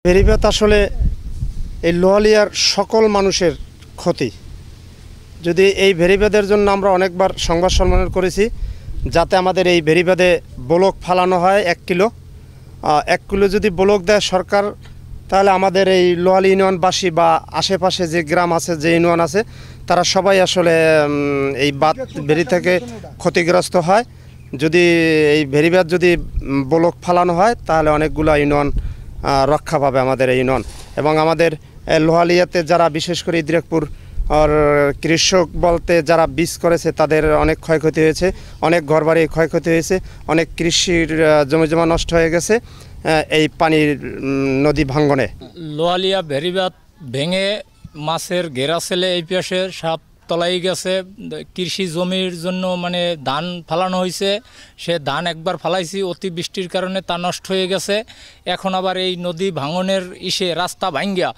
বেড়িবাঁধ আসলে এই লোহালিয়ার সকল মানুষের ক্ষতি। যদি এই বেড়িবাঁধের জন্য আমরা অনেকবার সংবাদ সম্মেলন করেছি, যাতে আমাদের এই বেড়িবাঁধে ব্লক ফালানো হয় 1 কিলো। 1 কিলো যদি ব্লক দেয় সরকার, তাহলে আমাদের এই লোহালি ইউনিয়নবাসী বা আশেপাশে যে গ্রাম আছে, যে ইউনিয়ন আছে, তারা সবাই আসলে এই বাঁধ বেড়ি থেকে ক্ষতিগ্রস্ত হয়। যদি এই বেড়িবাঁধ যদি ব্লক ফালানো হয়, তাহলে অনেকগুলো ইউনিয়ন রক্ষা পাবে আমাদের এই ইউনিয়ন। এবং আমাদের লোহালিয়াতে যারা, বিশেষ করে ইদ্রিকপুর আর কৃষক বলতে যারা বীজ করেছে, তাদের অনেক ক্ষয়ক্ষতি হয়েছে, অনেক ঘরবাড়ি ক্ষয়ক্ষতি হয়েছে, অনেক কৃষির জমিজমা নষ্ট হয়ে গেছে এই পানির নদী ভাঙ্গনে। লোহালিয়া বেড়িবাঁধ ভেঙে মাছের ঘেরা ছেলে এই পাশে সাপ তলাই গেছে। কৃষি জমির জন্য মানে ধান ফালানো হয়েছে, সে ধান একবার ফালাইছি, অতিবৃষ্টির কারণে তা নষ্ট হয়ে গেছে। এখন আবার এই নদী ভাঙনের রাস্তা ভাঙ্গিয়া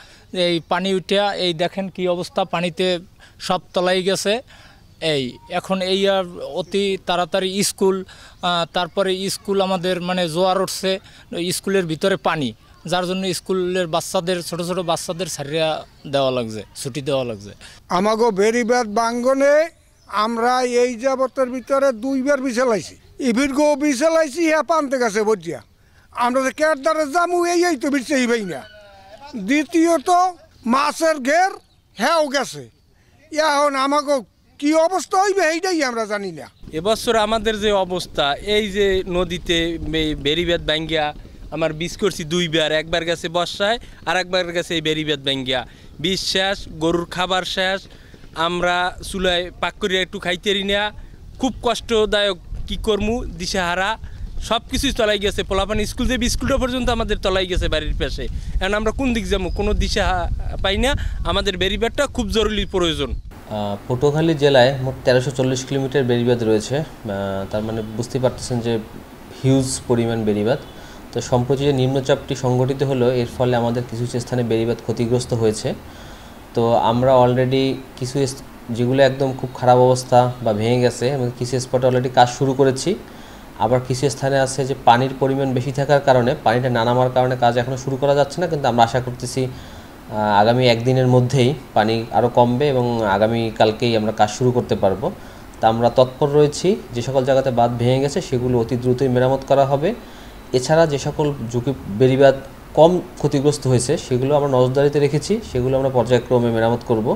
এই পানি উঠিয়া এই দেখেন কি অবস্থা, পানিতে সব তলাই গেছে। এখন এই আর অতি তাড়াতাড়ি স্কুল, তারপরে স্কুল আমাদের মানে জোয়ার উঠছে, স্কুলের ভিতরে পানি, যার জন্য স্কুলের বাচ্চাদের, ছোট ছোট বাচ্চাদের ছাড়িয়া দেওয়া লাগছে, ছুটি দেওয়া লাগছে। আমাগো বেড়িবাঁধ বাঙ্গনে আমরা এই যাবতের ভিতরে 2বার বিছালাইছি, ইভিরগো বিছালাইছি, হ্যাঁ পানতে গেছে বজিয়া আমরা যে কেরদারে জামু এই তো বিছাই ভাই না। দ্বিতীয়ত মাছের ঘের হ্যাঁও গেছে, এখন আমাগো কি অবস্থা হইবে এইটাই আমরা জানি না। এবছর আমাদের যে অবস্থা, এই যে নদীতে বেড়িবাঁধ ভাঙ্গিয়া আমার বীজ করছি 2বার, একবার গেছে বর্ষায় আর একবার গেছে এই বেড়িবাঁধ ভাঙ্গিয়া। বীজ শেষ, গরুর খাবার শেষ, আমরা চুলায় পাক করিয়া একটু খাইতেরি না, খুব কষ্টদায়ক। কি করমু, দিশেহারা, সব কিছুই তলাই গেছে। পোলাপানি স্কুল যে স্কুলটা পর্যন্ত আমাদের তলাই গেছে বাড়ির পাশে। এখন আমরা কোন দিক যাবো, কোনো দিশা পাই না। আমাদের বেড়িবাঁধটা খুব জরুরি প্রয়োজন। পটুয়াখালী জেলায় মোট 1340 কিলোমিটার বেড়িবাঁধ রয়েছে। তার মানে বুঝতে পারতেছেন যে হিউজ পরিমাণ বেড়িবাঁধ। তো সম্প্রতি যে নিম্নচাপটি সংঘটিত হলো, এর ফলে আমাদের কিছু স্থানে বেড়িবাঁধ ক্ষতিগ্রস্ত হয়েছে। তো আমরা অলরেডি কিছু যেগুলো একদম খুব খারাপ অবস্থা বা ভেঙে গেছে, এবং কিছু স্পটে অলরেডি কাজ শুরু করেছি। আবার কিছু স্থানে আছে যে পানির পরিমাণ বেশি থাকার কারণে, পানিটা না নামার কারণে কাজ এখনও শুরু করা যাচ্ছে না, কিন্তু আমরা আশা করতেছি আগামী 1 দিনের মধ্যেই পানি আরও কমবে এবং আগামী কালকেই আমরা কাজ শুরু করতে পারবো। তা আমরা তৎপর রয়েছি, যে সকল জায়গাতে বাঁধ ভেঙে গেছে সেগুলো অতি দ্রুতই মেরামত করা হবে। এছাড়া যে সকল ঝুঁকি বেড়িবাঁধ কম ক্ষতিগ্রস্ত হয়েছে সেগুলো আমরা নজরদারিতে রেখেছি, সেগুলো আমরা পর্যায়ক্রমে মেরামত করব।